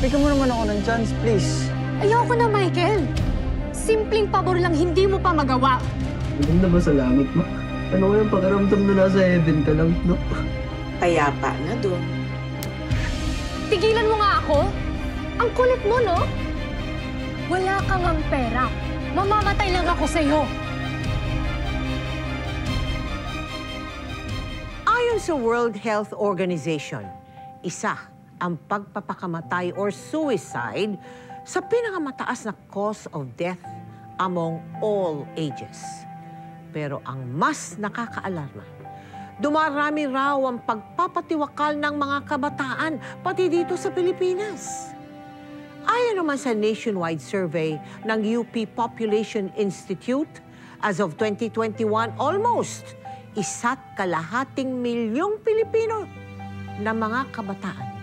bigyan mo naman ako ng chance, please. Ayoko na, Michael. Simpleng pabor lang hindi mo pa magawa. Maganda ba salamat, Ma? Ano kayang pakiramdam na nasa heaven ka lang, no? Payapa na doon. Tigilan mo nga ako. Ang kulit mo, no? Wala kang ang pera. Mamamatay lang ako sa'yo. Ayon sa World Health Organization, isa ang pagpapakamatay or suicide sa pinakamataas na cause of death among all ages. Pero ang mas nakakaalarma, dumarami raw ang pagpapatiwakal ng mga kabataan pati dito sa Pilipinas. Ayon naman sa nationwide survey ng UP Population Institute, as of 2021, almost 1.5 milyong Pilipino na mga kabataan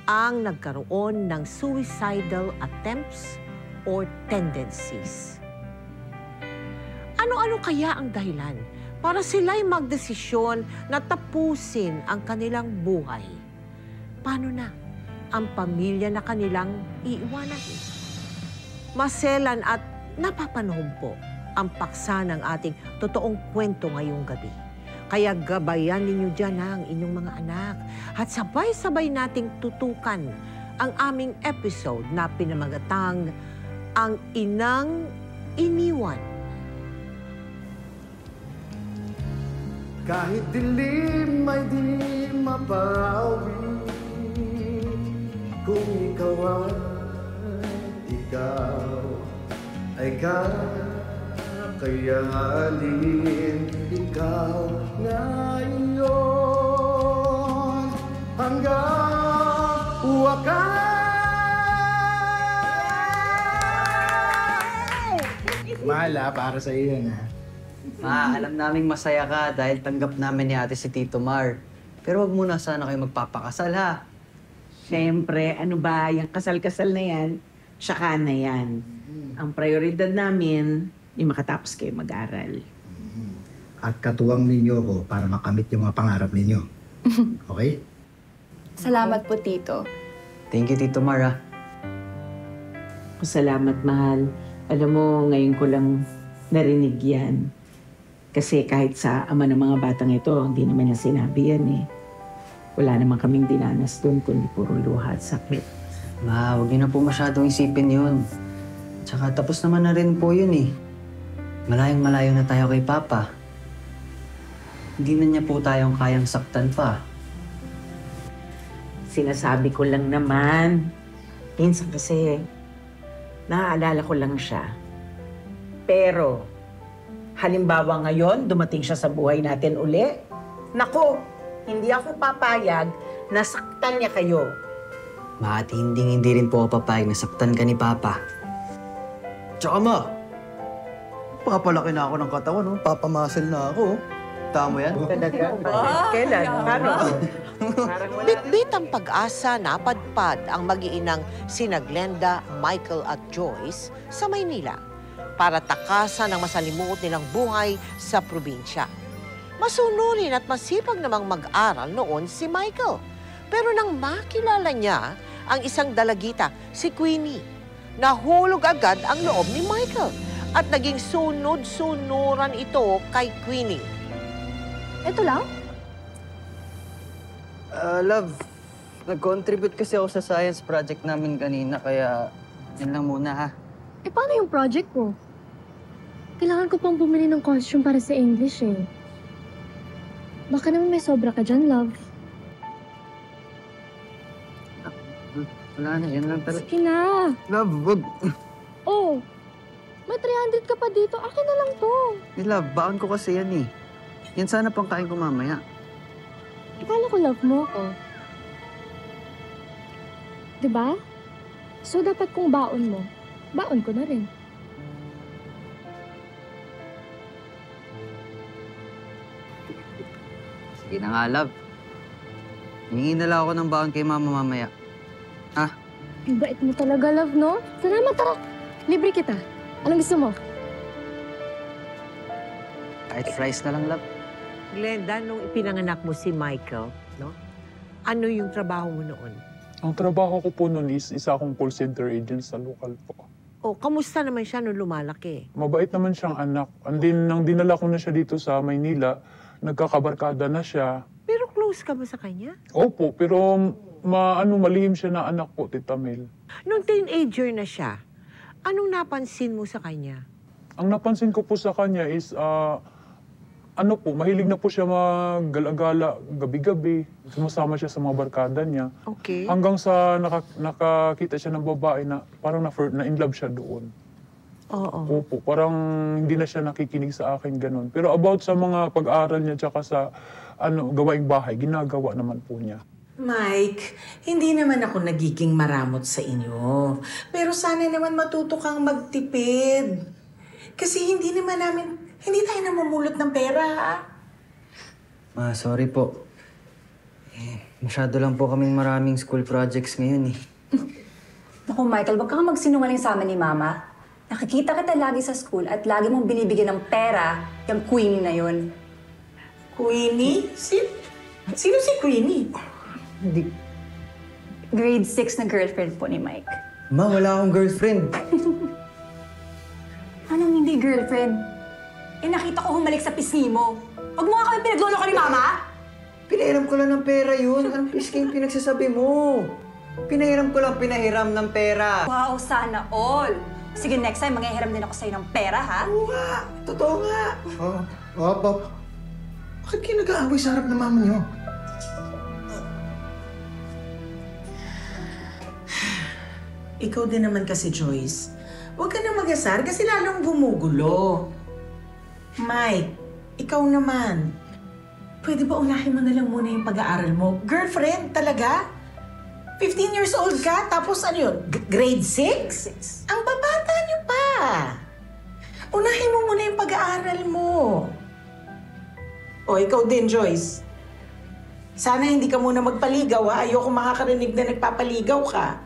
ang nagkaroon ng suicidal attempts or tendencies. Ano-ano kaya ang dahilan para sila'y magdesisyon na tapusin ang kanilang buhay? Paano na ang pamilya na kanilang iiwanan? Maselan at napapanahon po ang paksa ng ating totoong kwento ngayong gabi. Kaya gabayan ninyo dyan ang inyong mga anak at sabay-sabay nating tutukan ang aming episode na pinamagatang Ang Inang Iniwan. Kahit dilim ay di mapawi, kung ikaw ay kakayanin, ikaw ngayon hanggang wakas. Mahala, para sa iyo yan, ha? Ma, alam naming masaya ka dahil tanggap namin ni ate si Tito Mar. Pero wag muna sana kayo magpapakasal, ha? Siyempre, ano ba, yung kasal-kasal na yan, tsaka na yan. Ang prioridad namin, yung makatapos kayo mag-aral. At katuwang ninyo ko para makamit yung mga pangarap ninyo. Okay? Salamat po, Tito. Thank you, Tito Mar, ha? Salamat, mahal. Alam mo, ngayon ko lang narinig yan. Kasi kahit sa ama ng mga batang ito, hindi naman niya sinabi yan eh. Wala naman kaming dinanas doon, kundi puro luha at sakit. Ma, huwag niyo na po masyadong isipin yun. Tsaka tapos naman na rin po yun eh. Malayong-malayo na tayo kay Papa. Hindi na niya po tayong kayang saktan pa. Sinasabi ko lang naman. Minsan kasi, naaalala ko lang siya. Pero, halimbawa ngayon, dumating siya sa buhay natin uli. Naku, hindi ako papayag na saktan niya kayo. Ma, at hindi rin po ako papayag na saktan ka ni Papa. Tsaka ma, papalaki na ako ng katawan, no? Papamuscle na ako. Tama yan? Talaga? Kailan? Paano? Bitbit ang pag-asa na padpad ang mag-iinang sina Glenda, Michael at Joyce sa Maynila para takasan ang masalimuot nilang buhay sa probinsya. Masunurin at masipag namang mag-aral noon si Michael. Pero nang makilala niya ang isang dalagita, si Queenie, nahulog agad ang loob ni Michael at naging sunod-sunuran ito kay Queenie. Ito lang? Love, nag-contribute kasi ako sa science project namin kanina, kaya yan lang muna, ha? Eh, paano yung project ko? Kailangan ko pang bumili ng costume para sa English, eh. Baka naman may sobra ka dyan, love. Wala na, yan lang talaga. Sige na. Love, wag. Oh, may 300 ka pa dito. Akin na lang to. Eh, love, baon ko kasi yan eh. Yan sana pang kain ko mamaya. Paano ko love mo ako? Diba? So, dapat kung baon mo, baon ko na rin. Sige na nga, love. Hingi na lang ako ng baon kay mama mamaya. Ha? Ang bait mo talaga, love, no? Salamat, tara. Libre kita. Anong gusto mo? Kahit fries na lang, love. Glenda, nung ipinanganak mo si Michael, no? Ano yung trabaho mo noon? Ang trabaho ko po noon is isa akong call center agent sa local po. O, kamusta naman siya nung lumalaki? Mabait naman siyang anak. And then, nang dinala ko na siya dito sa Maynila, nagkakabarkada na siya. Pero close ka ba sa kanya? Opo, pero malihim siya na anak po, Tita Mel. Nung teenager na siya, anong napansin mo sa kanya? Ang napansin ko po sa kanya is, mahilig na po siya maggala-gala gabi-gabi. Sumasama siya sa mga barkada niya. Okay. Hanggang sa nakakita siya ng babae na parang na-in love siya doon. Oo. Opo, parang hindi na siya nakikinig sa akin ganun. Pero about sa mga pag-aaral niya tsaka sa gawaing bahay, ginagawa naman po niya. Mike, hindi naman ako nagiging maramot sa inyo. Pero sana naman matuto kang magtipid. Kasi hindi tayo namumulot ng pera, ha? Ma, sorry po. Masyado lang po kaming maraming school projects ngayon eh. Naku, Michael, wag kang magsinungaling sa amin ni Mama. Nakikita kita lagi sa school at lagi mong binibigyan ng pera yung Queenie na yun. Queenie? Sino si Queenie? Hindi. Grade 6 na girlfriend po ni Mike. Ma, wala akong girlfriend. Anong hindi girlfriend? Nakita ko humalik sa pisngi mo. Huwag mo nga kami pinaglolo ka ni Mama! Pinahiram ko lang ng pera yun. Anong pisking pinagsasabi mo? Pinahiram ko lang pinahiram ng pera. Wow, sana all! Sige, next time, manghihiram din ako sa'yo ng pera, ha? Oo nga. Totoo nga. Pop. Bakit kayo nag-aaway sa harap ng mama niyo? Ikaw din naman kasi, Joyce. Huwag ka na mag-asar kasi lalong gumugulo. Mike, ikaw naman. Pwede ba unahin mo na lang muna yung pag-aaral mo? Girlfriend, talaga? 15 years old ka, tapos ano yun? Grade 6? Ang babata niyo pa. Unahin mo muna yung pag-aaral mo. O, ikaw din, Joyce. Sana hindi ka muna magpaligaw, ha? Ayoko makakarinig na nagpapaligaw ka.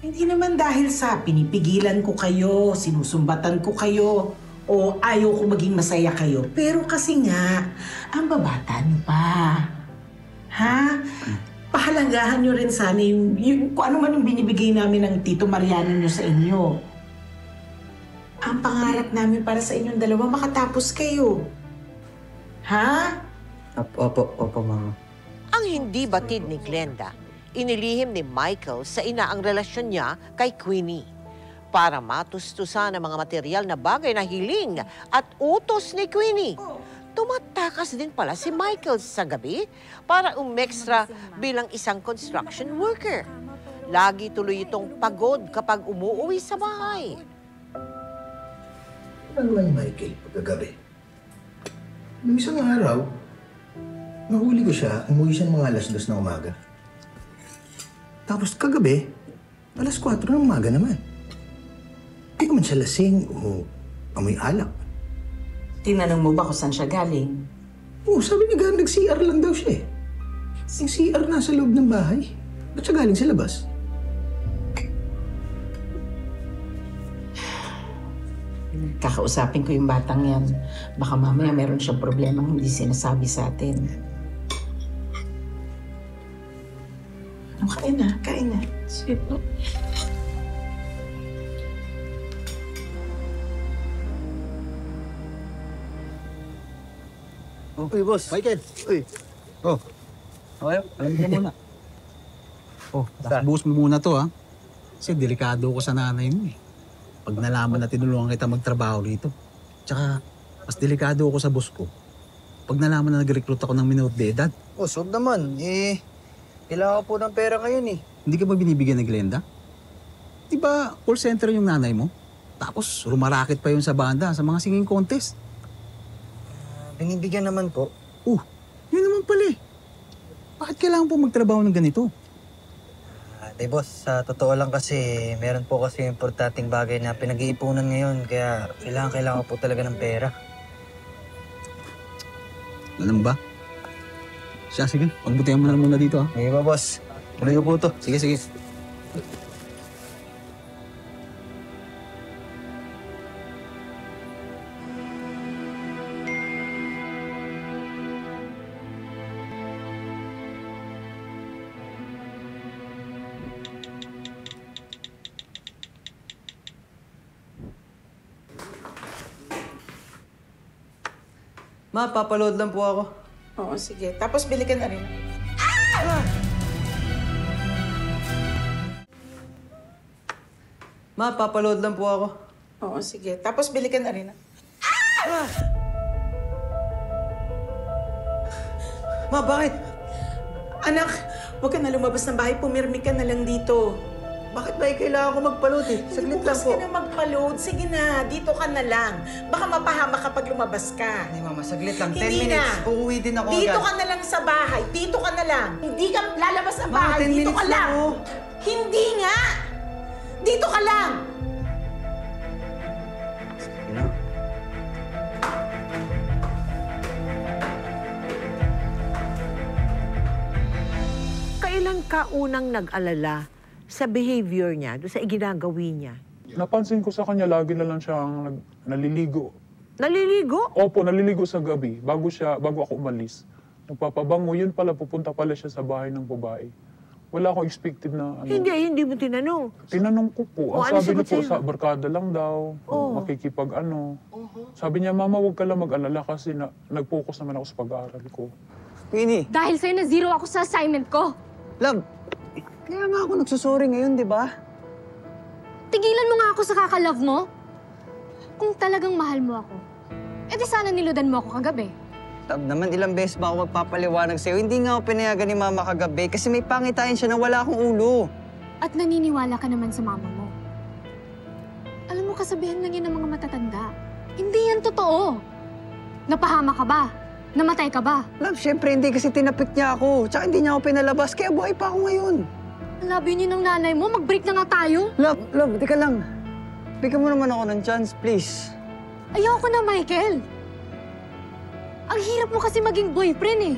Hindi naman dahil sa pinipigilan ko kayo, sinusumbatan ko kayo, o ayaw ko maging masaya kayo. Pero kasi nga, ang babata niyo pa. Ha? Pahalagahan niyo rin sana yung kung ano man yung binibigay namin ng Tito Mariano niyo sa inyo. Ang pangarap namin para sa inyong dalawa, makatapos kayo. Ha? Opo, Mama. Ang hindi batid ni Glenda, inilihim ni Michael sa ina ang relasyon niya kay Queenie para matustusan ang mga material na bagay na hiling at utos ni Queenie. Tumatakas din pala si Michael sa gabi para umextra bilang isang construction worker. Lagi tuloy itong pagod kapag umuuwi sa bahay. Ano ba ni Michael pagkagabi? Nung isang araw, nahuli ko siya, umuwi siya ng mga 2:00 ng umaga. Tapos kagabi, 4:00 ng umaga naman. Hindi ko man siya lasing o amoy alak. Tinanong mo ba kung saan siya galing? Oo, sabi niya galing nag-CR lang daw siya eh. Yung CR nasa loob ng bahay. Ba't siya galing sa labas? Kakausapin ko yung batang yan. Baka mamaya meron siyang problemang hindi sinasabi sa atin. Kain na. Sige po. Uy, boss. Michael. Uy. Oh. Okay, alam mo muna. Buhos mo muna to, ha? Kasi delikado ko sa nanay mo, eh. Pag nalaman na tinulungan kita magtrabaho rito. Tsaka, mas delikado ako sa boss ko. Pag nalaman na nag-recruit ako ng minor de edad. Huwag naman. Kailangan ko po ng pera ngayon eh. Hindi ka ba binibigyan ni Glenda? Di ba call center yung nanay mo? Tapos, rumaraket pa yun sa banda, sa mga singing contest. Binibigyan naman po. Yun naman pala eh. Bakit kailangan po magtrabaho ng ganito? Boss, sa totoo lang kasi, meron po kasi importanteng bagay na pinag-iipunan ngayon. Kaya kailangan po talaga ng pera. Alam ba? Siya, sige. Pagbutihan mo na muna dito, ha? Sige ba, boss? Tuloy ko po to. Sige. Ma, papaload lang po ako. Oo, sige. Tapos bili ka na rin. Ma, papaload lang po ako. Oo, sige. Tapos bili ka na rin. Ma, bakit? Anak, huwag ka na lumabas ng bahay. Pumirmi ka na lang dito. Bakit ba kailangan ko magpaload eh? Saglit lang Bukas po. ka na magpa-load. Sige na, dito ka na lang. Baka mapahama kapag lumabas ka. Hindi, Mama, saglit lang. 10 Hindi minutes. na. Uuwi din ako Dito agad. ka na lang sa bahay. Dito ka na lang. Hindi ka lalabas ng Ma, bahay. 10 Dito minutes ka lang. lang, oh. Hindi nga. Dito ka lang. You know? Kailan ka unang nag-alala sa behavior niya, doon sa iginagawi niya? Napansin ko sa kanya, lagi na lang siyang naliligo. Naliligo? Opo, naliligo sa gabi, bago ako umalis. Nagpapabango, yun pala, pupunta pala siya sa bahay ng babae. Wala akong expected na ano. Hindi mo tinanong. Tinanong ko po. O, Ang ano sabi niya sagot po, sa'yo? sa barkada lang daw. Oo. Makikipag ano. Sabi niya, Mama, huwag ka lang mag-alala kasi nag-focus naman ako sa pag-aaral ko. Queenie. Dahil sa'yo na zero ako sa assignment ko. Love, kaya nga ako nagsusorry ngayon, di ba? Tigilan mo nga ako sa kakalove mo. Kung talagang mahal mo ako, edi sana niludan mo ako kagabi. Love naman, ilang beses ba ako magpapaliwanag sa'yo? Hindi nga ako pinayagan ni Mama kagabi kasi may pangitain siya na wala akong ulo. At naniniwala ka naman sa mama mo. Alam mo, kasabihan lang yan ng mga matatanda. Hindi yan totoo. Napahama ka ba? Namatay ka ba? Love, syempre hindi kasi tinapik niya ako. Tsaka hindi niya ako pinalabas, kaya buhay pa ako ngayon. Labi niyo ng nanay mo, mag-break na nga tayo. Love, tika lang. Bigyan mo naman ako ng chance, please. Ayoko na, Michael. Ang hirap mo kasi maging boyfriend eh.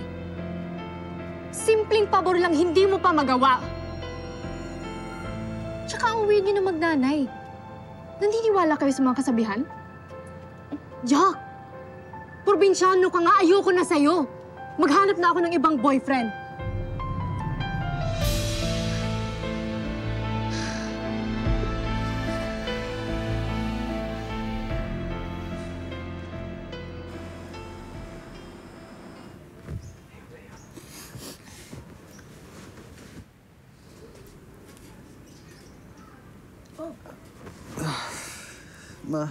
Simpleng pabor lang hindi mo pa magawa. Tsaka ang weird niyo na magnanay. Naniniwala kayo sa mga kasabihan? Jack! Probinsyano ka nga, ayoko na sa'yo. Maghanap na ako ng ibang boyfriend. Ma,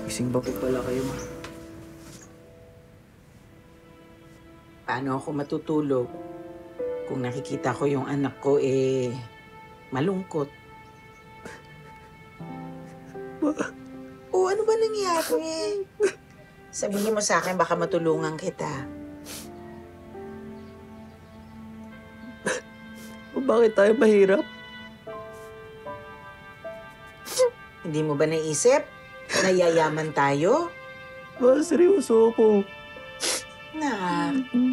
gising ba po pala kayo, Ma? Paano ako matutulog kung nakikita ko yung anak ko malungkot? O ano ba nangyari? Sabihin mo sa akin, baka matulungan kita. Bakit tayo mahirap? Hindi mo ba naisip? Nayayaman tayo? Ma, seryoso ako.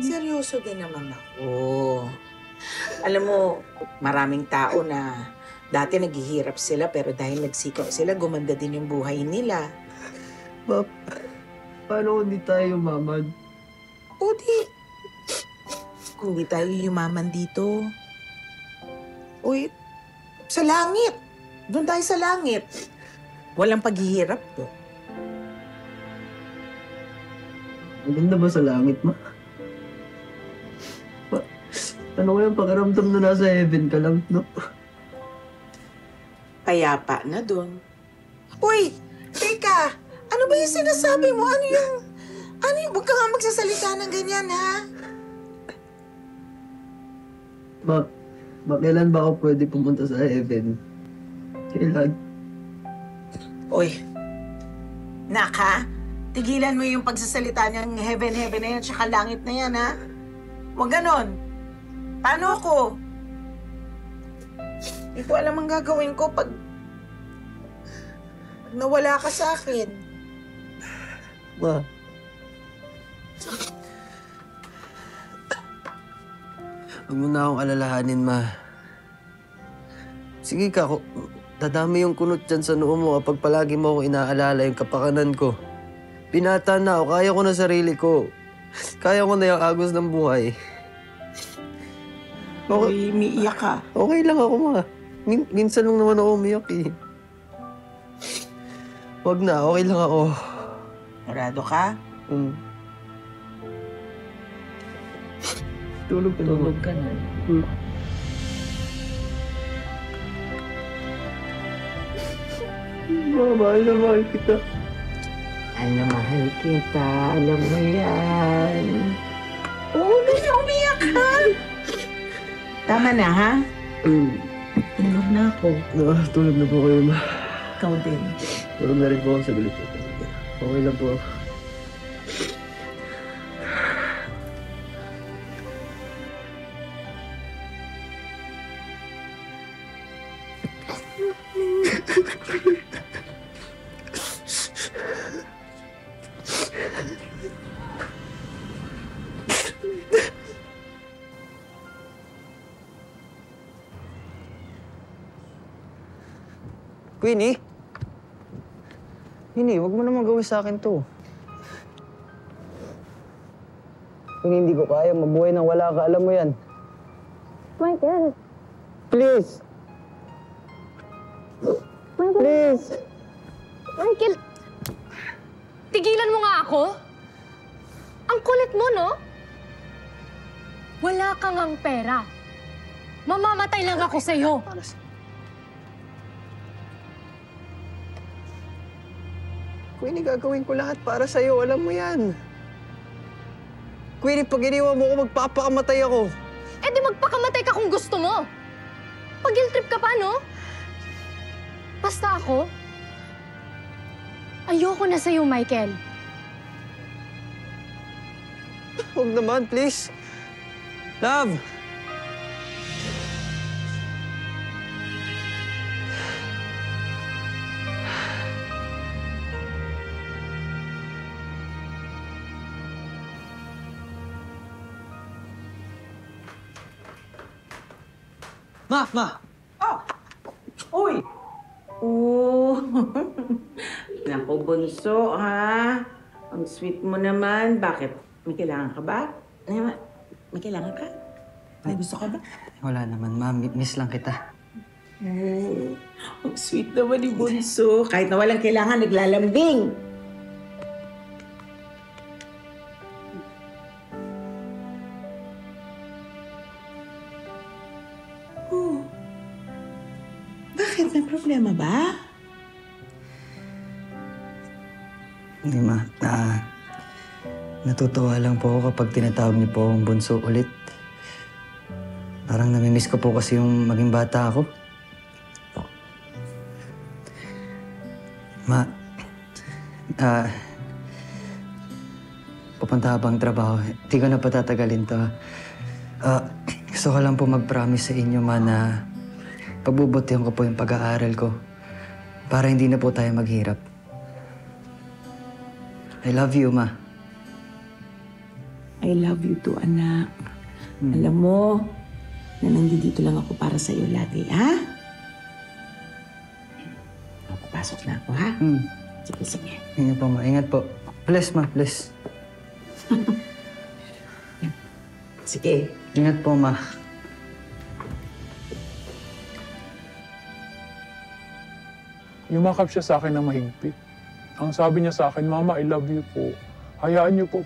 Seryoso din naman ako. Alam mo, maraming tao na dati naghihirap sila pero dahil nagsikap sila, gumanda din yung buhay nila. Ma, paano hindi tayo yumaman? O di, kung di tayo yumaman dito, uy, sa langit. Doon tayo sa langit. Walang paghihirap to. Maganda ba sa langit, Ma? Ano ko yung pakiramdam na nasa heaven ka lang, no? Payapa na doon. Uy, teka! Ano ba yung sinasabi mo? Ano yung... Huwag ka nga magsasalita ng ganyan, ha? Ma, kailan ba ako pwede pumunta sa heaven? Kailan? Uy, Naka, tigilan mo yung pagsasalita ng heaven na yan, tsaka langit na yan, ha? Huwag ganon. Paano ako? Hindi ko alam ang gagawin ko pag nawala ka sa akin. Ma. Huwag mo na akong alalahanin, Ma. Sige ka, dadami yung kunot dyan sa noo mo kapag palagi mo akong inaalala yung kapakanan ko. Binata na ako, kaya ko na sarili ko. Kaya ko na yung agos ng buhay. Okay, umiiyak ka. Okay lang ako, Ma. Minsan lang naman ako umiyak eh. Wag na, okay lang ako. Sigurado ka? Tulog ka Tulog ka na. Mahal na mahal kita. Mahal kita. Alam mo yan. Oo, na umiyak ka. Tama na, ha? Tulog na ako. Tulog na po kayo, ma. Ikaw din. Tulog na rin po ako sa galit. Okay lang po. Queenie? Queenie, wag mo naman gawin sa akin to. Kung hindi ko kaya mabuhay nang wala ka, alam mo yan. Michael! Please! Michael! Please! Michael! Tigilan mo nga ako? Ang kulit mo, no? Wala ka ngang pera. Mamamatay lang ako sa'yo. Queenie, gagawin ko lahat para sa'yo. Alam mo yan. Queenie, pag iniwan mo ako, magpapakamatay ako. Eh di magpakamatay ka kung gusto mo. Pag-guilt trip ka pa, no? Basta ako, ayoko na sa'yo, Michael. Huwag naman, please. Love! Ma! Uy! Oh! Naku, bunso, ha? Ang sweet mo naman. Bakit? May kailangan ka ba? May kailangan ka? May gusto ka ba? Wala naman, ma. Miss lang kita. Oh, ang sweet naman ni bunso. Kahit na walang kailangan, naglalambing. Oh. Bakit? May problema ba? Hindi, ma. Natutuwa lang po ako kapag tinatawag niyo po akong bunso ulit. Parang namimiss ko po kasi yung maging bata ako. Ma, pupunta ka bang trabaho? Hindi ko na patatagalin to. Gusto ko lang po mag-promise sa inyo, ma, na pagbubutihan ko po yung pag-aaral ko para hindi na po tayo maghirap. I love you, ma. I love you too, anak. Alam mo, na nandito lang ako para sa iyo lagi, ha? Papasok na ako, ha? Sige. Ingat po, ma. Ingat po. Bless, ma. Bless. Sige. Ingat po, ma. Yumakap siya sa akin ng mahigpit. Ang sabi niya sa akin, Mama, I love you po. Hayaan niyo po,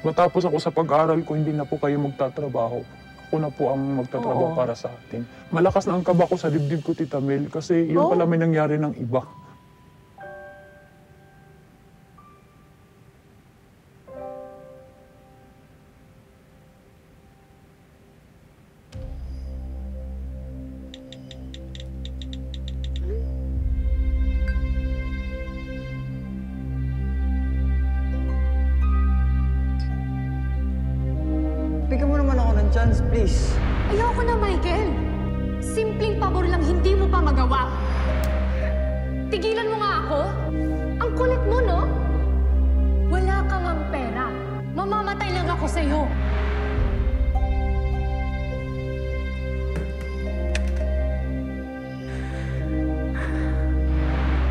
matapos ako sa pag-aral ko, hindi na po kayo magtatrabaho. Ako na po ang magtatrabaho para sa atin. Malakas na ang kaba ko sa dibdib ko, Tita Mel, kasi yun pala may nangyari ng iba. Bigyan mo naman ako ng chance, please. Ayoko na, Michael. Simpleng pabor lang hindi mo pa magawa. Tigilan mo nga ako. Ang kulit mo, no? Wala ka ngang pera. Mamamatay lang ako sa'yo.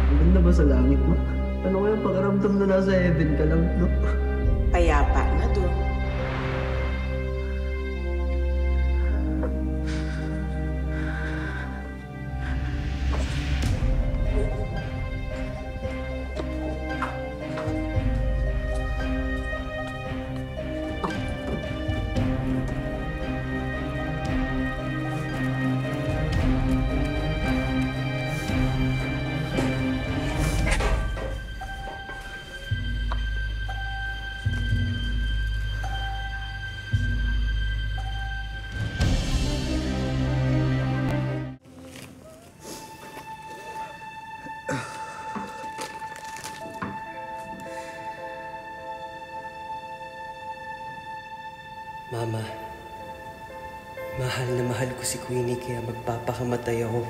Maganda ba sa langit, ma? Ano kaya pakiramdam na nasa heaven ka lang, no? Payapa na doon. Mama, mahal na mahal ko si Queenie kaya magpapakamatay ako.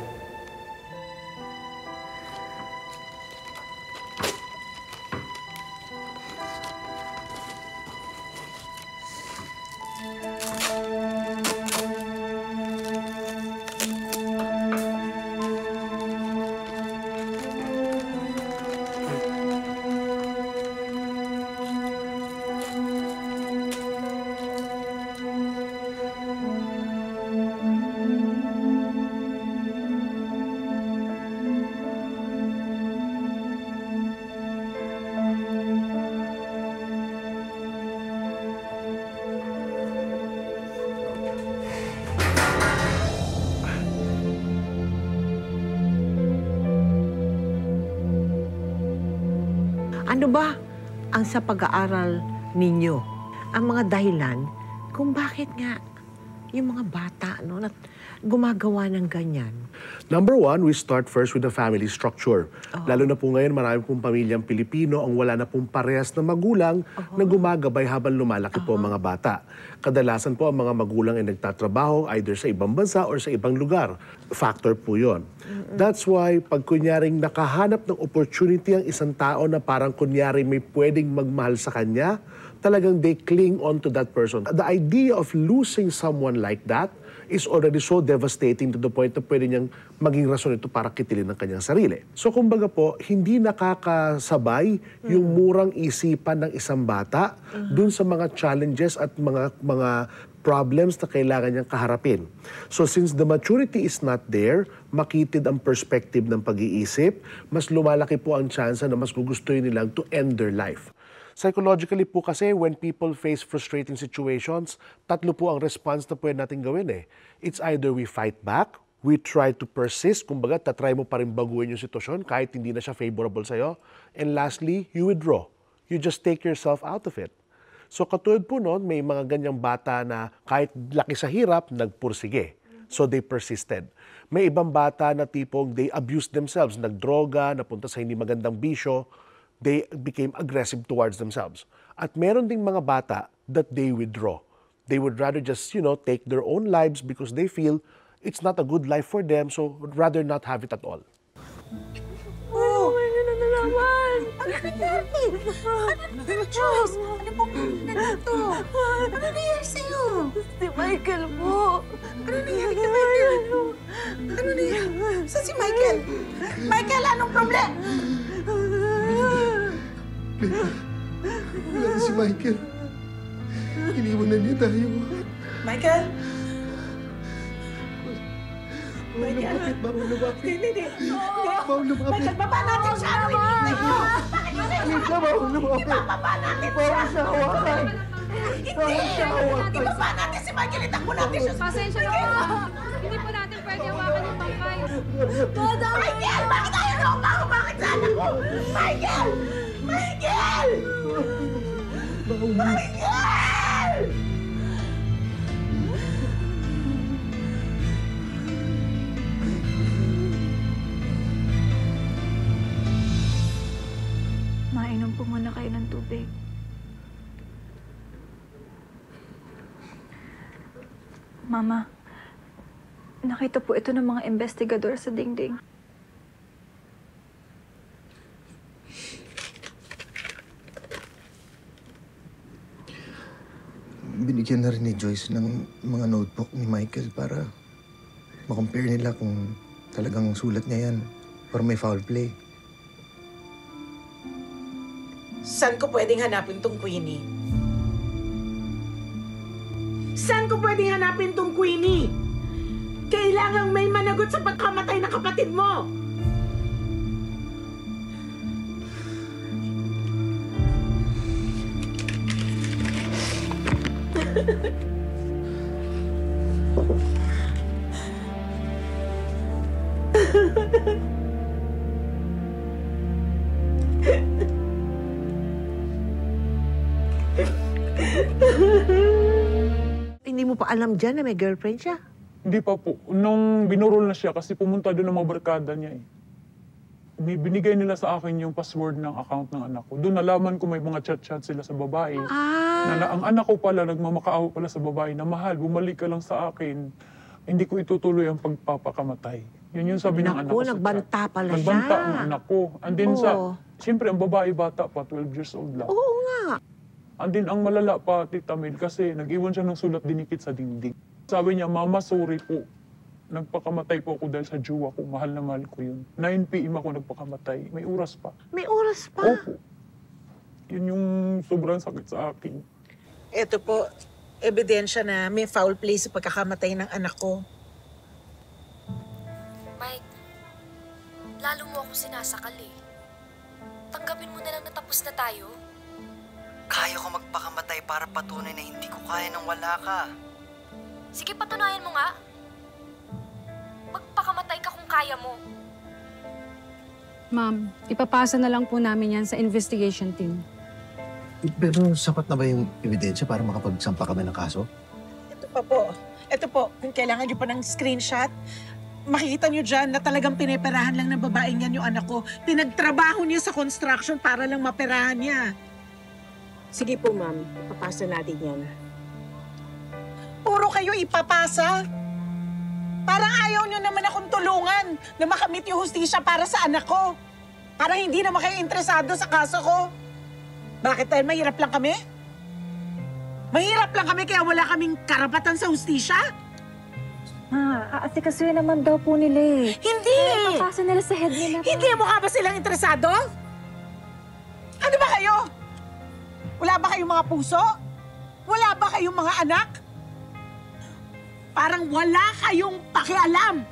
Ano ba ang sa pag-aaral ninyo, ang mga dahilan kung bakit nga yung mga bata gumagawa ng ganyan? Number one, we start first with the family structure. Lalo na po ngayon, marami pong pamilyang Pilipino ang wala na pong parehas na magulang na gumagabay habang lumalaki po ang mga bata. Kadalasan po ang mga magulang ay nagtatrabaho either sa ibang bansa or sa ibang lugar. Factor po yun. That's why pag kunyaring nakahanap ng opportunity ang isang tao na parang kunyari may pwedeng magmahal sa kanya, talagang they cling on to that person. The idea of losing someone like that is already so devastating to the point na pwede niyang maging rason ito para kitilin ng kanyang sarili. So kumbaga po, hindi nakakasabay yung murang isipan ng isang bata dun sa mga challenges at mga problems na kailangan niyang kaharapin. So since the maturity is not there, makitid ang perspective ng pag-iisip, mas lumalaki po ang chance na mas gugustuhin nilang to end their life. Psychologically po kasi, when people face frustrating situations, tatlo po ang response na pwede natin gawin eh. It's either we fight back, we try to persist, kumbaga tatry mo pa rin baguhin yung sitwasyon kahit hindi na siya favorable sa'yo, and lastly, you withdraw. You just take yourself out of it. So katulad po noon, may mga ganyang bata na kahit laki sa hirap, nagpursige. So they persisted. May ibang bata na tipong they abused themselves, nagdroga, napunta sa hindi magandang bisyo, they became aggressive towards themselves. At meron ding mga bata that they withdraw. They would rather just, take their own lives because they feel it's not a good life for them, so would rather not have it at all. Oh, ano na naman? Ano nangyari? Ano Joyce? Ano pong nandito? Ano nangyari sa'yo? Si Michael po. Ano nangyari kay Michael? Ano nangyari? Saan si Michael? Michael, anong problema? Wala na si Michael. Iniwan na niya tayo. Michael? Bawal lumapit. Hindi. Bawal lumapit. Michael, baba natin siya! Ano hinihintay mo? Bakit mo na Bawal lumapit. ibababa natin siya? Bawal siya hawakan. Hindi! Ibaba natin si Michael! Itakbo natin siya! Pasensya na po. Hindi po natin pwede hawakan yung bangkay. Michael! Bakit tayo lumako? Bakit sa anak ko? Michael! Michael! Michael! Mainom po muna kayo ng tubig. Mama, nakita po ito ng mga investigador sa dingding. Binigyan na rin ni Joyce ng mga notebook ni Michael para makompare nila kung talagang sulat niya yan or may foul play. Saan ko pwedeng hanapin tong Queenie? Saan ko pwedeng hanapin tong Queenie? Kailangang may managot sa pagkamatay ng kapatid mo! Hindi mo pa alam dyan na may girlfriend siya? Hindi pa po. Nung binurol na siya kasi pumunta doon ang mga barkada niya eh. binigay nila sa akin yung password ng account ng anak ko. Doon nalaman ko may mga chat-chat sila sa babae. Ang anak ko pala, nagmamakaawa pala sa babae na, mahal, bumalik ka lang sa akin. Hindi ko itutuloy ang pagpapakamatay. Yun yung sabi ng anak ko sa chat. Nagbanta pala siya. Nagbanta ang anak ko. And then siyempre ang babae bata pa, 12 years old lang. Oo nga. And then ang malala pa, Tita Mel, kasi nag-iwan siya ng sulat dinikit sa dingding. Sabi niya, Mama, sorry po. Nagpakamatay po ako dahil sa jowa ko. Mahal na mahal ko yun. 9 p.m. ako nagpakamatay. May oras pa. May oras pa? Opo. Yun yung sobrang sakit sa akin. Ito po, ebidensya na may foul play sa pagkakamatay ng anak ko. Mike, lalo mo ako sinasakal eh. Tanggapin mo na lang na tapos na tayo. Kaya ko magpakamatay para patunay na hindi ko kaya nang wala ka. Sige, patunayan mo nga. Magpakamatay ka kung kaya mo. Ma'am, ipapasa na lang po namin yan sa investigation team. Pero sapat na ba yung ebidensya para makapagsampa kami ng kaso? Ito pa po. Ito po, kung kailangan nyo pa ng screenshot, makikita nyo dyan na talagang pineperahan lang ng babaeng yan yung anak ko. Pinagtrabaho niya sa construction para lang maperahan niya. Sige po, ma'am. Ipapasa natin yan. Puro kayo ipapasa? Parang ayaw nyo naman akong tulungan na makamit yung hustisya para sa anak ko. Parang hindi naman kayo interesado sa kaso ko. Bakit dahil mahirap lang kami? Mahirap lang kami kaya wala kaming karapatan sa hustisya? Aasikasuhin naman daw po nila eh. Hindi! Ipapasa nila sa head nila. Hindi mo ka ba silang interesado? Ano ba kayo? Wala ba kayong mga puso? Wala ba kayong mga anak? Parang wala kayong pakialam.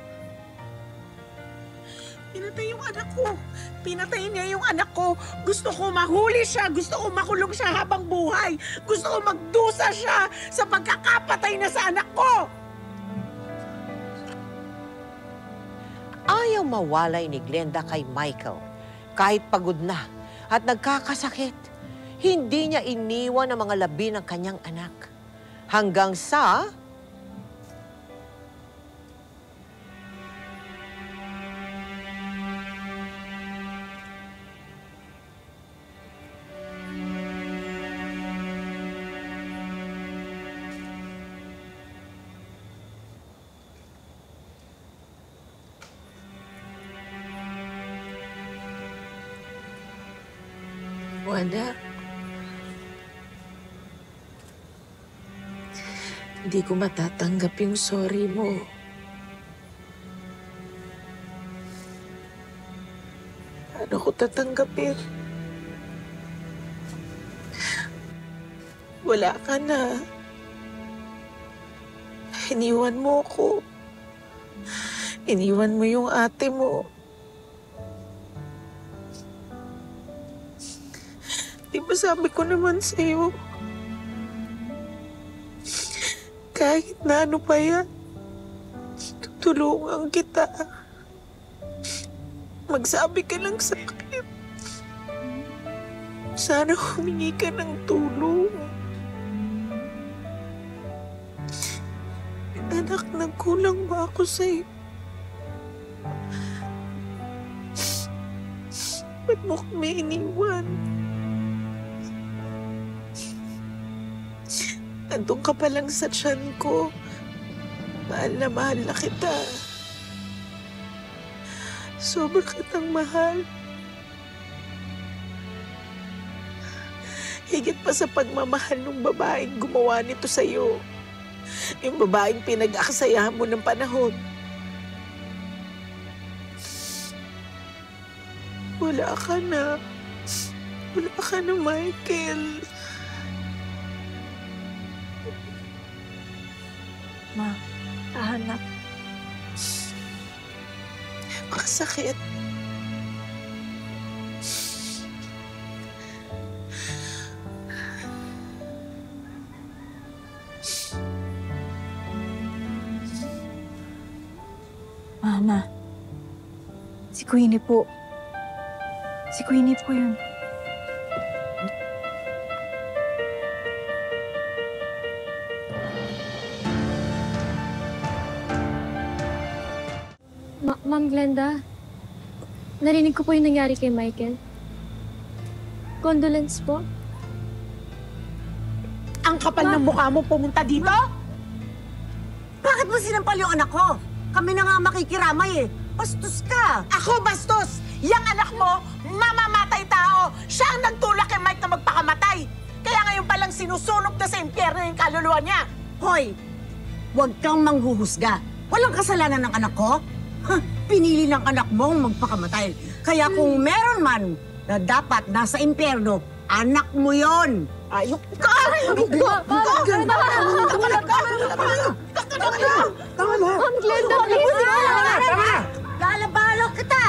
Pinatay yung anak ko. Pinatay niya yung anak ko. Gusto ko mahuli siya. Gusto ko makulong siya habang buhay. Gusto ko magdusa siya sa pagkakapatay na sa anak ko. Ayaw mawalay ni Glenda kay Michael. Kahit pagod na at nagkakasakit, hindi niya iniwan ang mga labi ng kanyang anak. Hanggang sa... Wanda, hindi ko matatanggap yung sorry mo. Paano ko tatanggapin? Wala ka na. Iniwan mo ko. Iniwan mo yung ate mo. Di ba sabi ko naman sa'yo, kahit na ano pa yan, tutulungan kita. Magsabi ka lang sa akin. Sana humingi ka ng tulong. Anak, nagkulang ba ako sa'yo? Ba't mo kami iniwan? Nandun ka pa lang sa tiyan ko. Mahal na kita. Sobra kitang mahal. Higit pa sa pagmamahal ng babaeng gumawa nito sa'yo. Yung babaeng pinag-akasayahan mo ng panahon. Wala ka na. Wala ka na, Michael. Ma, anak. Makasakit. Mama, si Queenie po. Si Queenie po yun. Ma'am Glenda, Narinig ko po yung nangyari kay Michael. Condolence po. Ang kapal ng mukha mo pumunta dito? Bakit mo sinampal yung anak ko? Kami na nga makikiramay eh. Bastos ka! Ako bastos! Yang anak mo, mamamatay tao! Siya ang nagtulak kay Mike na magpakamatay! Kaya ngayon palang sinusunog na sa impyerno yung kaluluwa niya! Hoy! Huwag kang manghuhusga. Walang kasalanan ng anak ko. Pinili ng anak mong magpakamatay. Kaya kung meron man na dapat nasa impyerno, anak mo yon. Ayok ka! Tama ba? Ma'am Glenda, please! Tama! Lalabalo kita!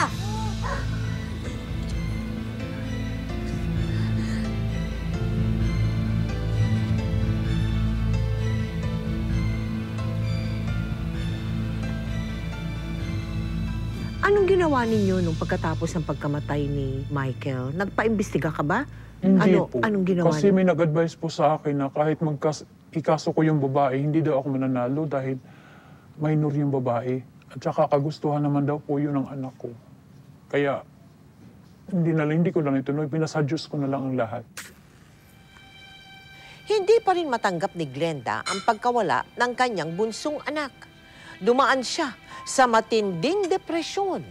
Anong ginawa ninyo nung pagkatapos ng pagkamatay ni Michael? Nagpaimbestiga ka ba? Hindi po. Anong ginawa Kasi niyo? may nag-advise po sa akin na kahit ikaso ko yung babae, hindi daw ako mananalo dahil minor yung babae. At saka kagustuhan naman daw po yun ng anak ko. Kaya hindi ko lang ituloy. Pinasadyos ko na lang ang lahat. Hindi pa rin matanggap ni Glenda ang pagkawala ng kanyang bunsong anak. Dumaan siya sa matinding depresyon.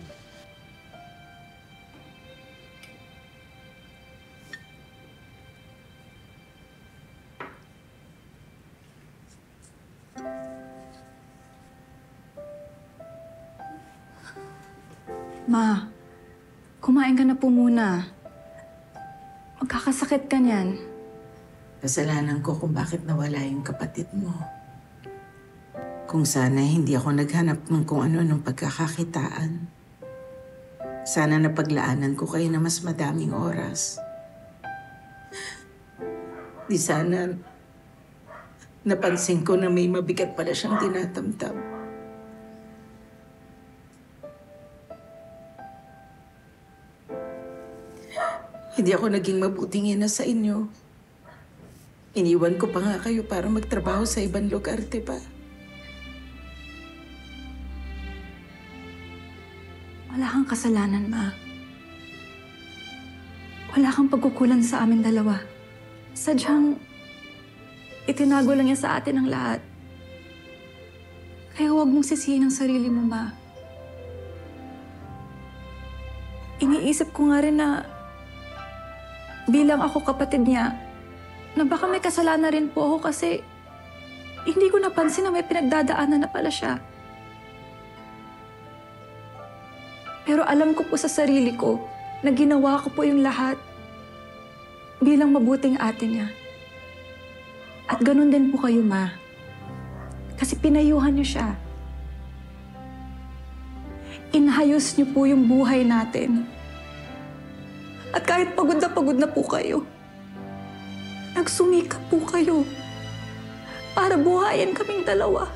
Ma, kumain ka na po muna. Magkakasakit ka niyan. Kasalanan ko kung bakit nawala yung kapatid mo. Kung sana hindi ako naghanap ng kung ano ng pagkakakitaan. Sana napaglaanan ko kayo na mas madaming oras. Di sana napansin ko na may mabigat pala siyang tinatamtam. Hindi ako naging mabuting ina sa inyo. Iniwan ko pa nga kayo para magtrabaho sa ibang lugar, diba? Wala kang kasalanan, Ma. Wala kang pagkukulang sa amin dalawa. Sadyang itinago lang niya sa atin ang lahat. Kaya huwag mong sisihin ang sarili mo, Ma. Iniisip ko nga rin na bilang ako kapatid niya, na baka may kasalanan rin po ako kasi hindi ko napansin na may pinagdadaanan na pala siya. Pero alam ko po sa sarili ko na ginawa ko po yung lahat bilang mabuting ate niya. At ganun din po kayo, Ma. Kasi pinayuhan niyo siya. Inayos niyo po yung buhay natin. At kahit pagod na po kayo, nagsumikap po kayo para buhayin kaming dalawa.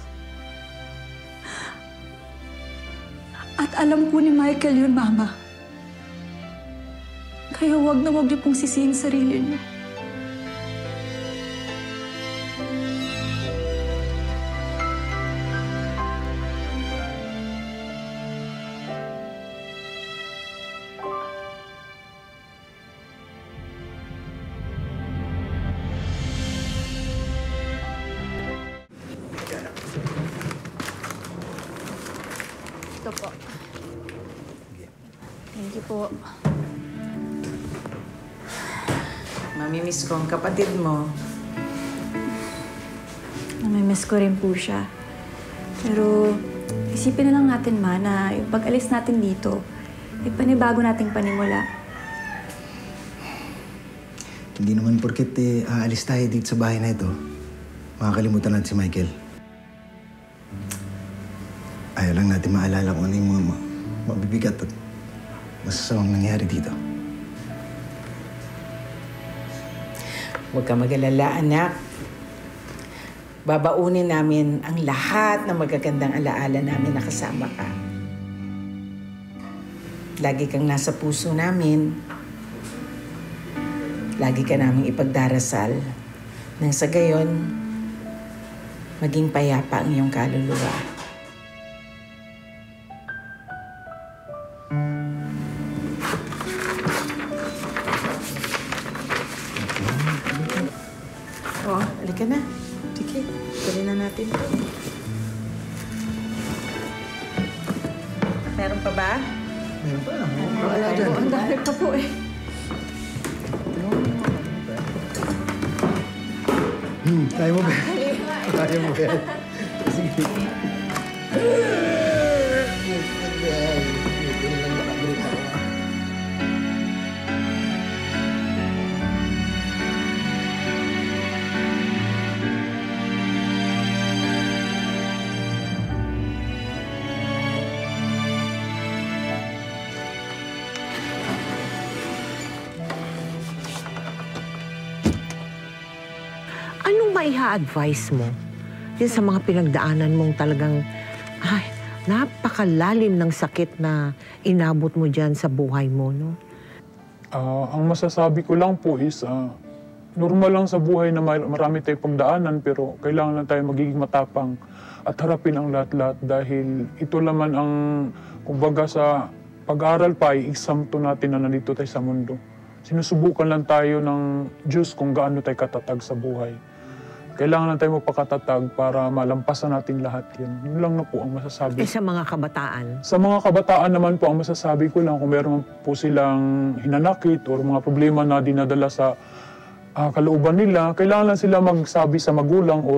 At alam po ni Michael yun, Mama. Kaya huwag na huwag niyo pong sisihin sarili niyo. Ito po. Thank you po. Mamimiss ko ang kapatid mo. Namimiss ko rin po siya. Pero isipin na lang natin, Ma, na yung pag-alis natin dito, ay panibago nating panimula. Hindi naman porket aalis tayo dito sa bahay na ito, makakalimutan natin si Michael. Ayaw lang natin maalala kung ano yung mga mabibigat at masasamang nangyari dito. Huwag ka mag-alala, anak. Babaunin namin ang lahat ng magagandang alaala namin na kasama ka. Lagi kang nasa puso namin. Lagi ka naming ipagdarasal nang sa gayon, maging payapa ang iyong kaluluwa. Halika na. Sige, kunin na natin ito. Meron pa ba? Meron pa lang. Wala dyan. Ang dami pa po eh. Kaya mo ba? Kaya mo ba? Sige. Anong maiha-advise mo yun sa mga pinagdaanan mong talagang, napakalalim ng sakit na inabot mo dyan sa buhay mo, no? Ang masasabi ko lang po is, normal lang sa buhay na marami tayong pagdaanan, pero kailangan lang tayo magiging matapang at harapin ang lahat-lahat dahil ito naman ang, kumbaga sa pag-aaral pa, i-exam to natin na nandito tayo sa mundo. Sinusubukan lang tayo ng Diyos kung gaano tayo katatag sa buhay. Kailangan lang tayo magpakatatag para malampasan natin lahat yun. Yun lang na po ang masasabi. Sa mga kabataan? Sa mga kabataan naman po, ang masasabi ko lang kung meron po silang hinanakit o mga problema na dinadala sa kalooban nila, kailangan lang sila magsabi sa magulang o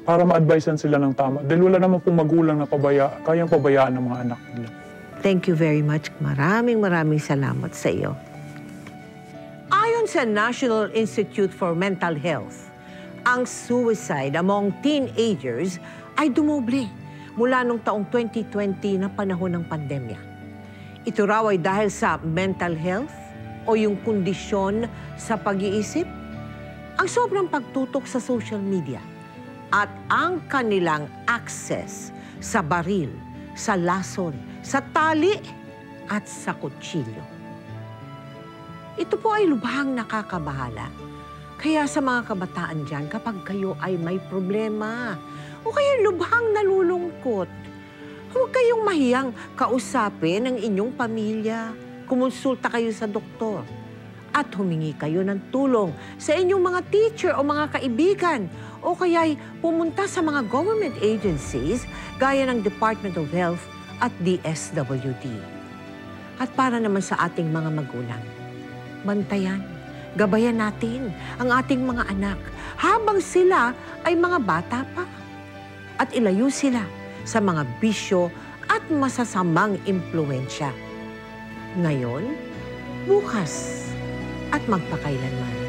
para ma-advisean sila ng tama. Dahil wala naman pong magulang na kayang pabayaan ng mga anak nila. Thank you very much. Maraming salamat sa iyo. Ayon sa National Institute for Mental Health, ang suicide among teenagers ay dumoble mula noong taong 2020 na panahon ng pandemya. Ito raw ay dahil sa mental health o yung kondisyon sa pag-iisip, ang sobrang pagtutok sa social media, at ang kanilang access sa baril, sa lason, sa tali, at sa kutsilyo. Ito po ay lubhang nakakabahala. Kaya sa mga kabataan dyan, kapag kayo ay may problema o kaya lubhang nalulungkot, huwag kayong mahiyang kausapin ang inyong pamilya. Kumonsulta kayo sa doktor at humingi kayo ng tulong sa inyong mga teacher o mga kaibigan o kaya'y pumunta sa mga government agencies gaya ng Department of Health at DSWD. At para naman sa ating mga magulang, bantayan, gabayan natin ang ating mga anak habang sila ay mga bata pa. At ilayo sila sa mga bisyo at masasamang impluensya. Ngayon, bukas, at magpakailanman.